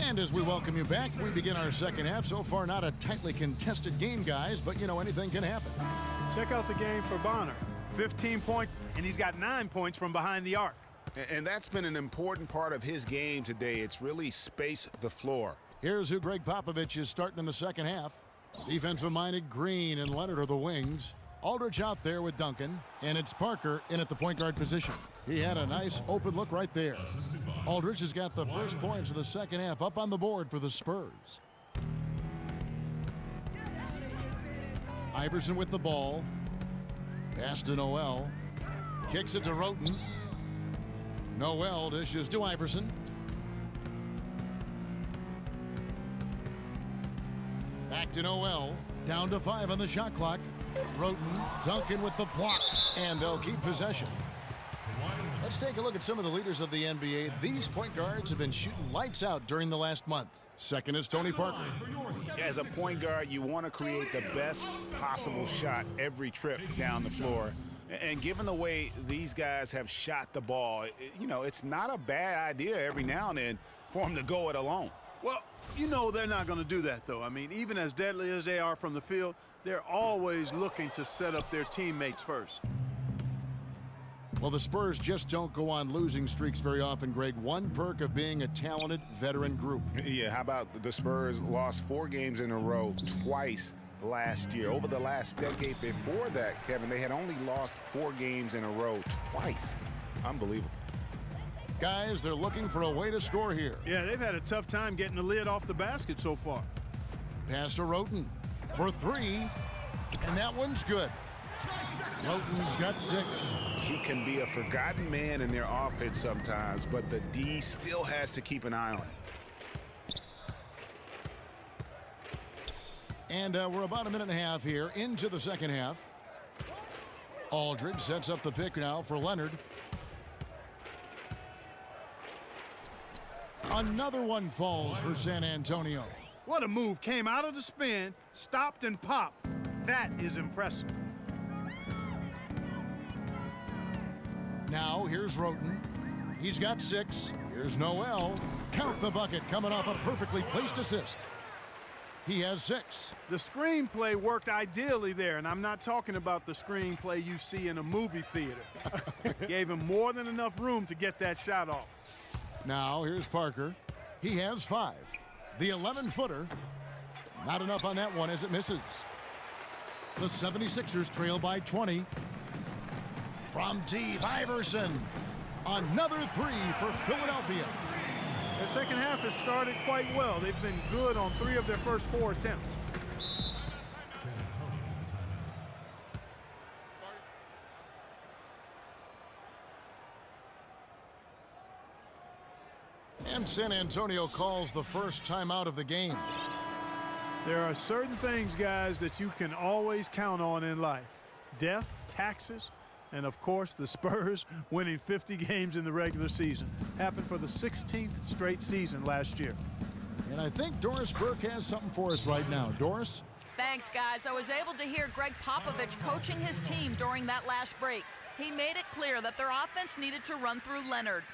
And as we welcome you back, we begin our second half. So far, not a tightly contested game, guys, but you know, anything can happen. Check out the game for Bonner. 15 points, and he's got 9 points from behind the arc. And that's been an important part of his game today. It's really space the floor. Here's who Greg Popovich is starting in the second half. Defensive-minded Green and Leonard are the wings. Aldridge out there with Duncan, and it's Parker in at the point guard position. He had a nice open look right there. Aldridge has got the first points of the second half up on the board for the Spurs. Iverson with the ball. Pass to Noel. Kicks it to Roten. Noel dishes to Iverson. Back to Noel. Down to 5 on the shot clock. Roten, Duncan with the block, and they'll keep possession. Let's take a look at some of the leaders of the NBA. These point guards have been shooting lights out during the last month. Second is Tony Parker. As a point guard, you want to create the best possible shot every trip down the floor. And given the way these guys have shot the ball, you know, it's not a bad idea every now and then for them to go it alone. Well, you know they're not going to do that, though. I mean, even as deadly as they are from the field, they're always looking to set up their teammates first. Well, the Spurs just don't go on losing streaks very often, Greg. One perk of being a talented veteran group. Yeah, how about the Spurs lost 4 games in a row twice last year. Over the last decade before that, Kevin, they had only lost 4 games in a row twice. Unbelievable. Guys, they're looking for a way to score here. Yeah, they've had a tough time getting the lid off the basket so far. Pass to Roten for 3, and that one's good. Roten's got 6. He can be a forgotten man in their offense sometimes, but the D still has to keep an eye on him. And we're about a minute and a half here into the second half. Aldridge sets up the pick now for Leonard. Another one falls for San Antonio. What a move. Came out of the spin, stopped and popped. That is impressive. Now here's Roten. He's got 6. Here's Noel. Count the bucket coming off a perfectly placed assist. He has 6. The screenplay worked ideally there, and I'm not talking about the screenplay you see in a movie theater. Gave him more than enough room to get that shot off. Now here's Parker. He has 5. The 11-footer. Not enough on that one as it misses. The 76ers trail by 20. From deep, Iverson. Another 3 for Philadelphia. Their second half has started quite well. They've been good on 3 of their first 4 attempts. And San Antonio calls the first timeout of the game. There are certain things, guys, that you can always count on in life. Death, taxes, and of course the Spurs winning 50 games in the regular season. Happened for the 16th straight season last year. And I think Doris Burke has something for us right now. Doris? Thanks, guys. I was able to hear Greg Popovich coaching his team during that last break. He made it clear that their offense needed to run through Leonard.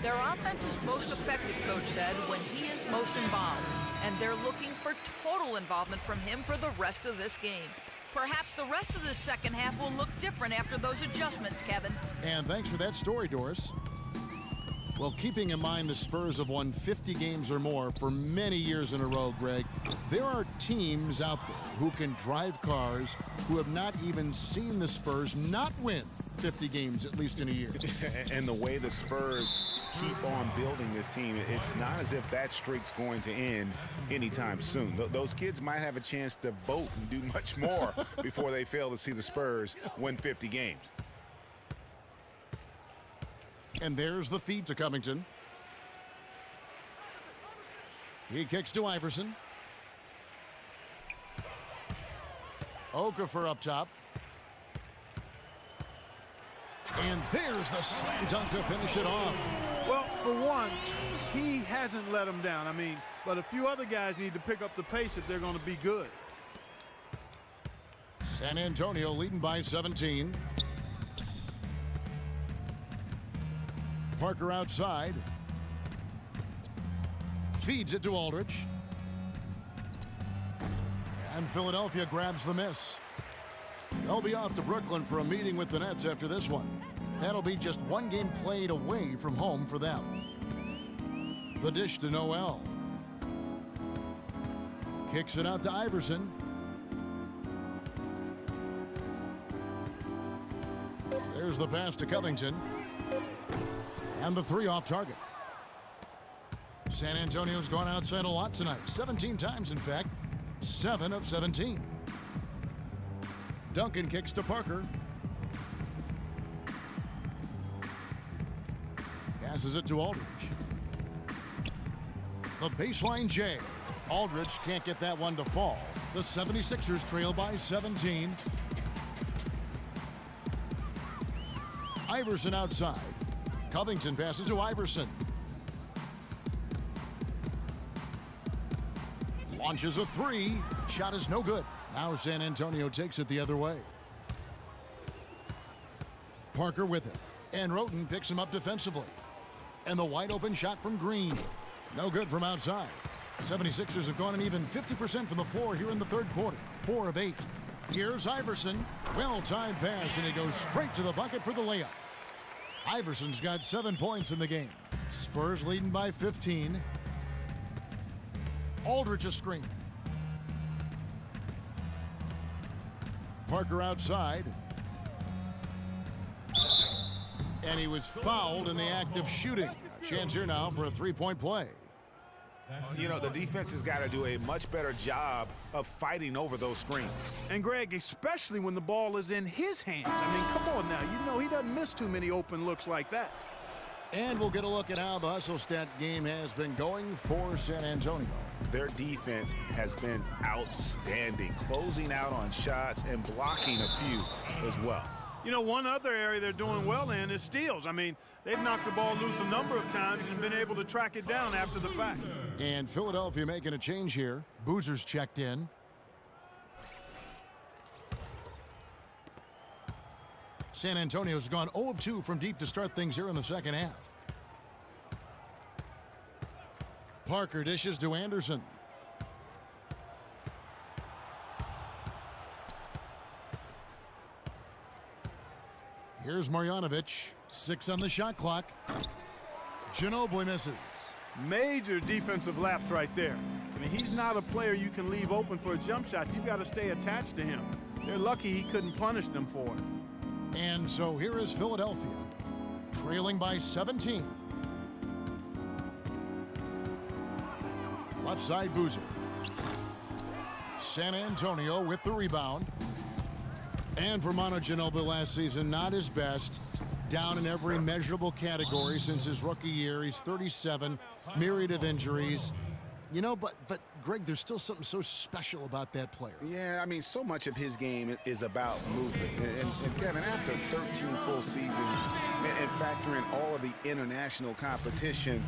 Their offense is most effective, Coach said, when he is most involved. And they're looking for total involvement from him for the rest of this game. Perhaps the rest of the second half will look different after those adjustments, Kevin. And thanks for that story, Doris. Well, keeping in mind the Spurs have won 50 games or more for many years in a row, Greg, there are teams out there who can drive cars who have not even seen the Spurs not win 50 games, at least in a year. And the way the Spurs keep on building this team, it's not as if that streak's going to end anytime soon. Those kids might have a chance to vote and do much more before they fail to see the Spurs win 50 games. And there's the feed to Covington. He kicks to Iverson. Okafor up top. And there's the slam dunk to finish it off. Well, for one, he hasn't let them down. I mean, but a few other guys need to pick up the pace if they're going to be good. San Antonio leading by 17. Parker outside. Feeds it to Aldridge. And Philadelphia grabs the miss. They'll be off to Brooklyn for a meeting with the Nets after this one. That'll be just one game played away from home for them. The dish to Noel. Kicks it out to Iverson. There's the pass to Covington. And the three off target. San Antonio's gone outside a lot tonight. 17 times, in fact. 7 of 17. Duncan kicks to Parker. Passes it to Aldridge. The baseline J. Aldridge can't get that one to fall. The 76ers trail by 17. Iverson outside. Covington passes to Iverson. Launches a three. Shot is no good. Now San Antonio takes it the other way. Parker with it. And Roten picks him up defensively. And the wide open shot from Green. No good from outside. 76ers have gone an even 50% from the floor here in the third quarter. 4 of 8. Here's Iverson. Well-timed pass, and he goes straight to the bucket for the layup. Iverson's got 7 points in the game. Spurs leading by 15. Aldridge a screen. Parker outside. And he was fouled in the act of shooting. A chance here now for a three-point play. You know, the defense has got to do a much better job of fighting over those screens. And, Greg, especially when the ball is in his hands. I mean, come on now. You know he doesn't miss too many open looks like that. And we'll get a look at how the hustle stat game has been going for San Antonio. Their defense has been outstanding, closing out on shots and blocking a few as well. You know, one other area they're doing well in is steals. I mean, they've knocked the ball loose a number of times and been able to track it down after the fact. And Philadelphia making a change here. Boozer's checked in. San Antonio's gone 0 of 2 from deep to start things here in the second half. Parker dishes to Anderson. Here's Marjanovic. 6 on the shot clock. Ginobili misses. Major defensive lapse right there. I mean, he's not a player you can leave open for a jump shot. You've got to stay attached to him. They're lucky he couldn't punish them for it. And so here is Philadelphia, trailing by 17. Left side, Boozer. San Antonio with the rebound. And for Manu Ginobili last season, not his best. Down in every measurable category since his rookie year. He's 37, myriad of injuries. You know, but Greg, there's still something so special about that player. Yeah, I mean, so much of his game is about movement. And Kevin, after 13 full seasons and factoring all of the international competition,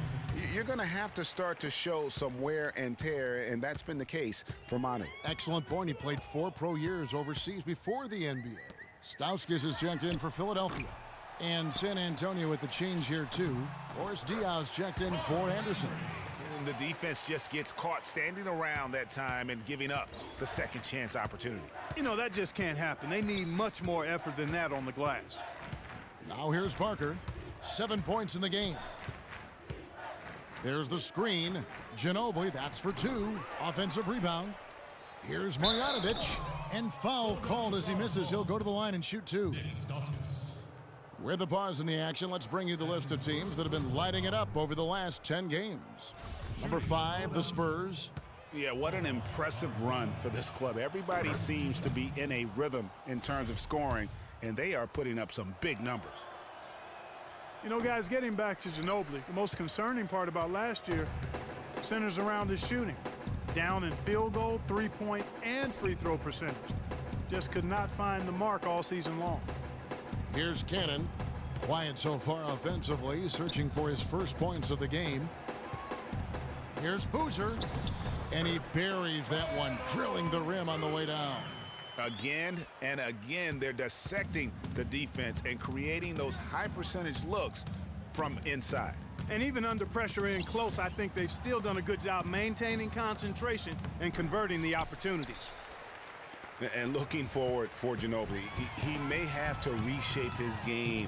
you're going to have to start to show some wear and tear, and that's been the case for Manu. Excellent point. He played 4 pro years overseas before the NBA. Stauskas is checked in for Philadelphia. And San Antonio with the change here, too. Boris Diaz checked in for Anderson. And the defense just gets caught standing around that time and giving up the second chance opportunity. You know, that just can't happen. They need much more effort than that on the glass. Now here's Parker. 7 points in the game. There's the screen. Ginobili, that's for 2. Offensive rebound. Here's Marjanovic. And foul called as he misses. He'll go to the line and shoot 2. With the pause in the action, let's bring you the list of teams that have been lighting it up over the last 10 games. Number 5, the Spurs. Yeah, what an impressive run for this club. Everybody seems to be in a rhythm in terms of scoring, and they are putting up some big numbers. You know, guys, getting back to Ginobili, the most concerning part about last year centers around his shooting. Down in field goal, three-point, and free throw percentage. Just could not find the mark all season long. Here's Cannon. Quiet so far offensively, searching for his first points of the game. Here's Boozer. And he buries that one, drilling the rim on the way down. Again and again, they're dissecting the defense and creating those high percentage looks from inside. And even under pressure in close, I think they've still done a good job maintaining concentration and converting the opportunities. And looking forward for Ginobili, he may have to reshape his game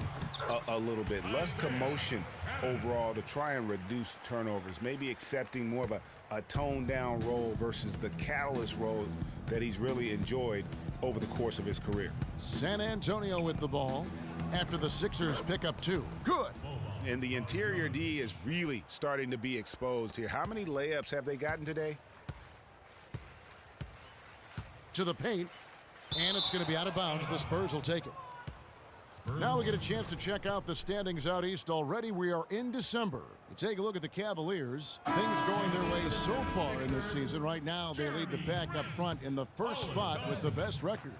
a little bit. Less commotion overall to try and reduce turnovers. Maybe accepting more of a toned-down role versus the catalyst role that he's really enjoyed over the course of his career. San Antonio with the ball after the Sixers pick up 2. Good. And the interior D is really starting to be exposed here. How many layups have they gotten today? To the paint, and it's going to be out of bounds. The Spurs will take it. Now we get a chance to check out the standings out east. Already we are in December. You take a look at the Cavaliers. Things going their way so far in this season. Right now they lead the pack up front in the first spot with the best record.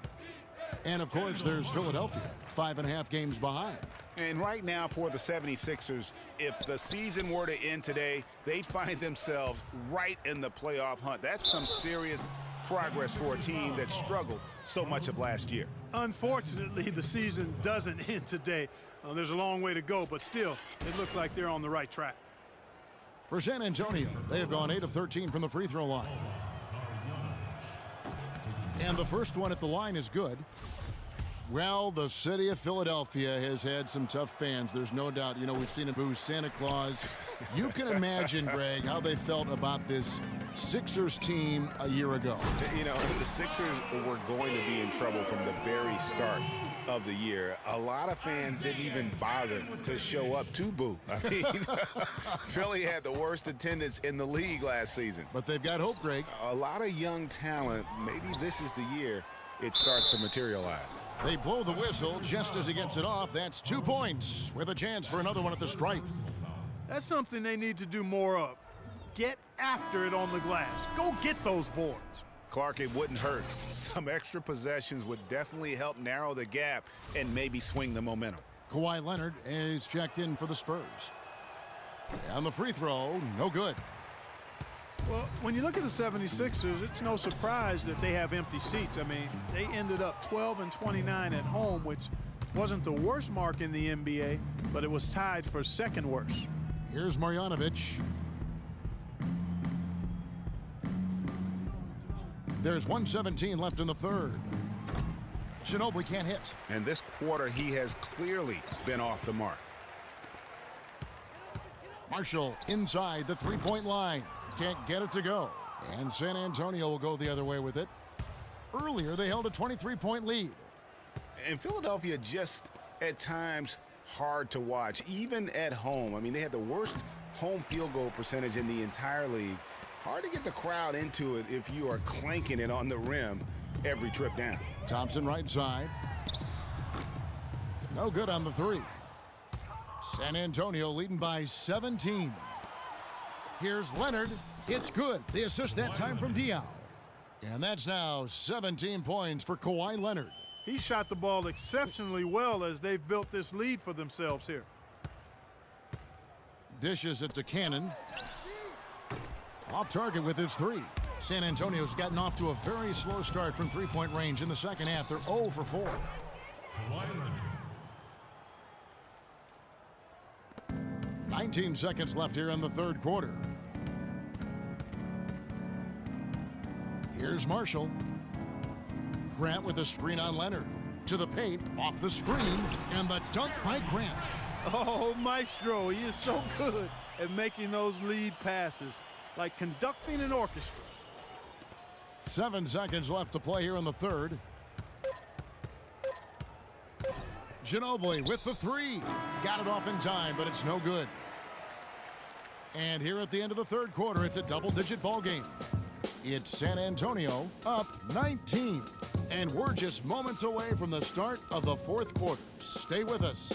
And of course there's Philadelphia, 5.5 games behind. And right now for the 76ers, if the season were to end today, they'd find themselves right in the playoff hunt. That's some serious progress for a team that struggled so much of last year. Unfortunately, the season doesn't end today. There's a long way to go, but still, it looks like they're on the right track. For San Antonio, they have gone 8 of 13 from the free throw line. And the first one at the line is good. Well, the city of Philadelphia has had some tough fans. There's no doubt. You know, we've seen them boo Santa Claus. You can imagine, Greg, how they felt about this Sixers team a year ago. You know, the Sixers were going to be in trouble from the very start of the year. A lot of fans didn't even bother to show up to boo. I mean, Philly had the worst attendance in the league last season. But they've got hope, Greg. A lot of young talent. Maybe this is the year it starts to materialize. They blow the whistle just as he gets it off. That's 2 points with a chance for another one at the stripe. That's something they need to do more of. Get after it on the glass. Go get those boards. Clark, it wouldn't hurt. Some extra possessions would definitely help narrow the gap and maybe swing the momentum. Kawhi Leonard is checked in for the Spurs. And the free throw, no good. Well, when you look at the 76ers, it's no surprise that they have empty seats. I mean, they ended up 12 and 29 at home, which wasn't the worst mark in the NBA, but it was tied for second worst. Here's Marjanovic. There's 1:17 left in the third. Ginobili can't hit. And this quarter, he has clearly been off the mark. Marshall inside the three-point line. Can't get it to go. And San Antonio will go the other way with it. Earlier, they held a 23-point lead. And Philadelphia just, at times, hard to watch, even at home. I mean, they had the worst home field goal percentage in the entire league. Hard to get the crowd into it if you are clanking it on the rim every trip down. Thompson right side. No good on the three. San Antonio leading by 17. Here's Leonard. It's good. The assist that time from Diaw. And that's now 17 points for Kawhi Leonard. He shot the ball exceptionally well as they've built this lead for themselves here. Dishes it to Cannon. Off target with his three. San Antonio's gotten off to a very slow start from three-point range in the second half. They're 0 for 4. 19 seconds left here in the third quarter. Here's Marshall. Grant with a screen on Leonard. To the paint, off the screen, and the dunk by Grant. Oh, Maestro, he is so good at making those lead passes, like conducting an orchestra. 7 seconds left to play here in the third. Ginobili with the three. Got it off in time, but it's no good. And here at the end of the third quarter, it's a double-digit ball game. It's San Antonio up 19. And we're just moments away from the start of the fourth quarter. Stay with us.